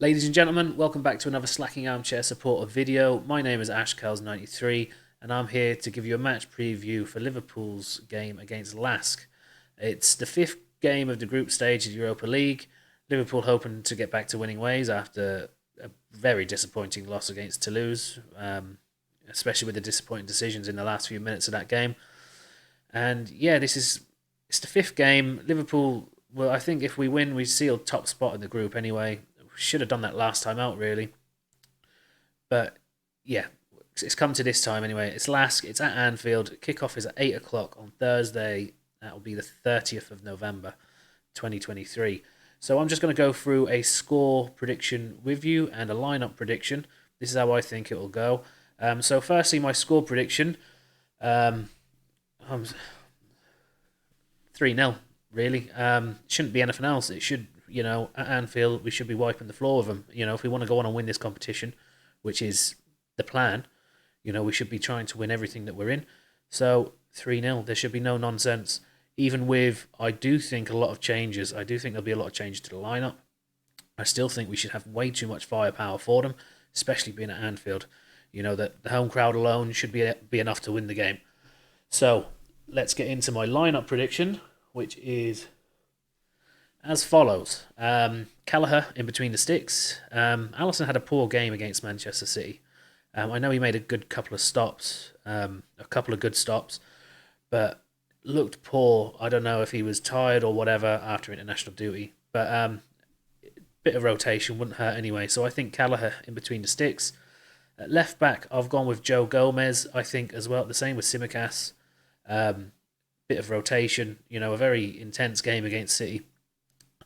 Ladies and gentlemen, welcome back to another Slacking Armchair supporter video. My name is AshCals93 and I'm here to give you a match preview for Liverpool's game against LASK. It's the fifth game of the group stage of the Europa League. Liverpool hoping to get back to winning ways after a very disappointing loss against Toulouse, especially with the disappointing decisions in the last few minutes of that game. And yeah, it's the fifth game. Liverpool, well, I think if we win, we seal top spot in the group anyway. Should have done that last time out, really. But yeah, it's come to this time anyway. It's LASK. It's at Anfield. Kickoff is at 8 o'clock on Thursday. That will be the 30th of November, 2023. So I'm just going to go through a score prediction with you and a lineup prediction. This is how I think it will go. So firstly, my score prediction. I'm 3-0, really. Shouldn't be anything else. It should, at Anfield, we should be wiping the floor with them. If we want to go on and win this competition, which is the plan, we should be trying to win everything that we're in. So 3-0, there should be no nonsense. Even with, I do think, a lot of changes. I do think there'll be a lot of changes to the lineup. I still think we should have way too much firepower for them, especially being at Anfield. That the home crowd alone should be enough to win the game. So let's get into my lineup prediction, which is as follows. Kelleher in between the sticks. Alisson had a poor game against Manchester City. I know he made a good couple of stops, a couple of good stops, but looked poor. I don't know if he was tired or whatever after international duty, but bit of rotation wouldn't hurt anyway. So I think Kelleher in between the sticks. At left back, I've gone with Joe Gomez, I think, as well. The same with Tsimikas. Bit of rotation, a very intense game against City.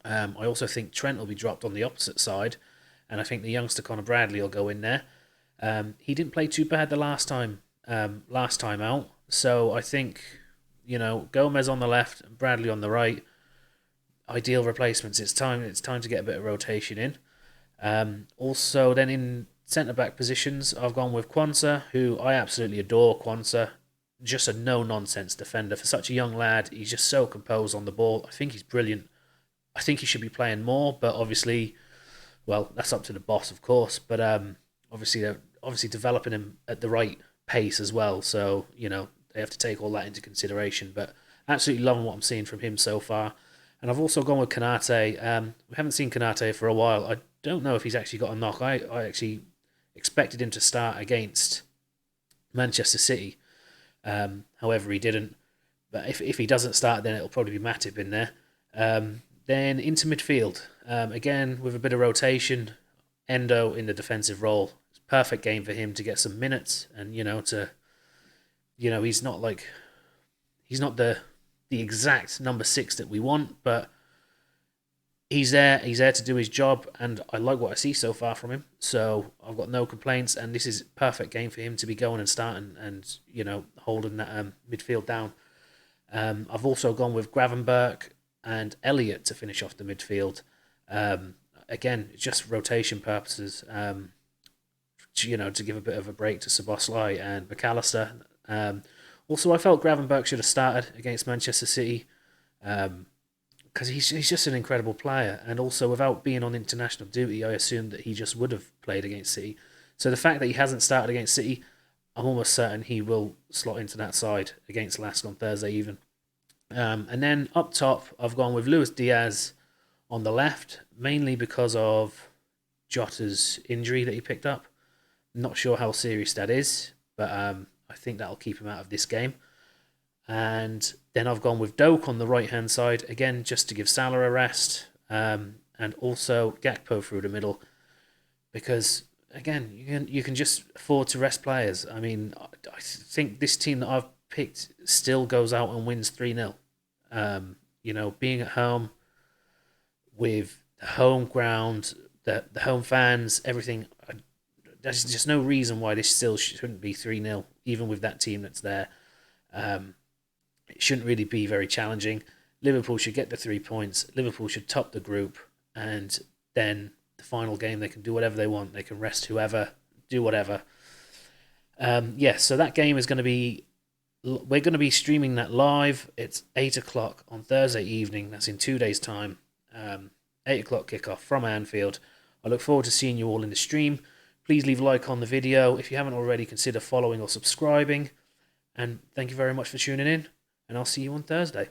I also think Trent will be dropped on the opposite side, and I think the youngster Conor Bradley will go in there. He didn't play too bad the last time out, so I think Gomez on the left and Bradley on the right. Ideal replacements. It's time to get a bit of rotation in. Also, then in centre back positions, I've gone with Quansah, who I absolutely adore. Quansah, just a no nonsense defender for such a young lad. He's just so composed on the ball. I think he's brilliant. I think he should be playing more, but obviously, well, that's up to the boss, of course. But obviously, they're developing him at the right pace as well. So they have to take all that into consideration. But absolutely loving what I'm seeing from him so far. And I've also gone with Kanate. We haven't seen Kanate for a while. I don't know if he's actually got a knock. I actually expected him to start against Manchester City. However, he didn't. But if he doesn't start, then it'll probably be Matip in there. Then into midfield, again with a bit of rotation, Endo in the defensive role. It's a perfect game for him to get some minutes, and he's not the exact number 6 that we want, but he's there to do his job, and I like what I see so far from him. So I've got no complaints, and this is a perfect game for him to be going and starting and holding that midfield down. I've also gone with Gravenberch and Elliott to finish off the midfield. Again, just rotation purposes, to give a bit of a break to Szoboszlai and McAllister. Also, I felt Gravenberch should have started against Manchester City because he's just an incredible player. And also, without being on international duty, I assumed that he just would have played against City. So the fact that he hasn't started against City, I'm almost certain he will slot into that side against LASK on Thursday even. And then up top, I've gone with Luis Diaz on the left, mainly because of Jota's injury that he picked up. Not sure how serious that is, but I think that'll keep him out of this game. And then I've gone with Doak on the right-hand side, again, just to give Salah a rest, and also Gakpo through the middle, because, again, you can just afford to rest players. I mean, I think this team that I've picked still goes out and wins 3-0. Being at home with the home ground, the home fans, everything, there's just no reason why this still shouldn't be 3-0, even with that team that's there. It shouldn't really be very challenging. Liverpool should get the 3 points. Liverpool should top the group, and then the final game they can do whatever they want. They can rest whoever, do whatever. So that game is going to be We're going to be streaming that live. It's 8 o'clock on Thursday evening. That's in 2 days' time. 8 o'clock kickoff from Anfield. I look forward to seeing you all in the stream. Please leave a like on the video. If you haven't already, consider following or subscribing. And thank you very much for tuning in. And I'll see you on Thursday.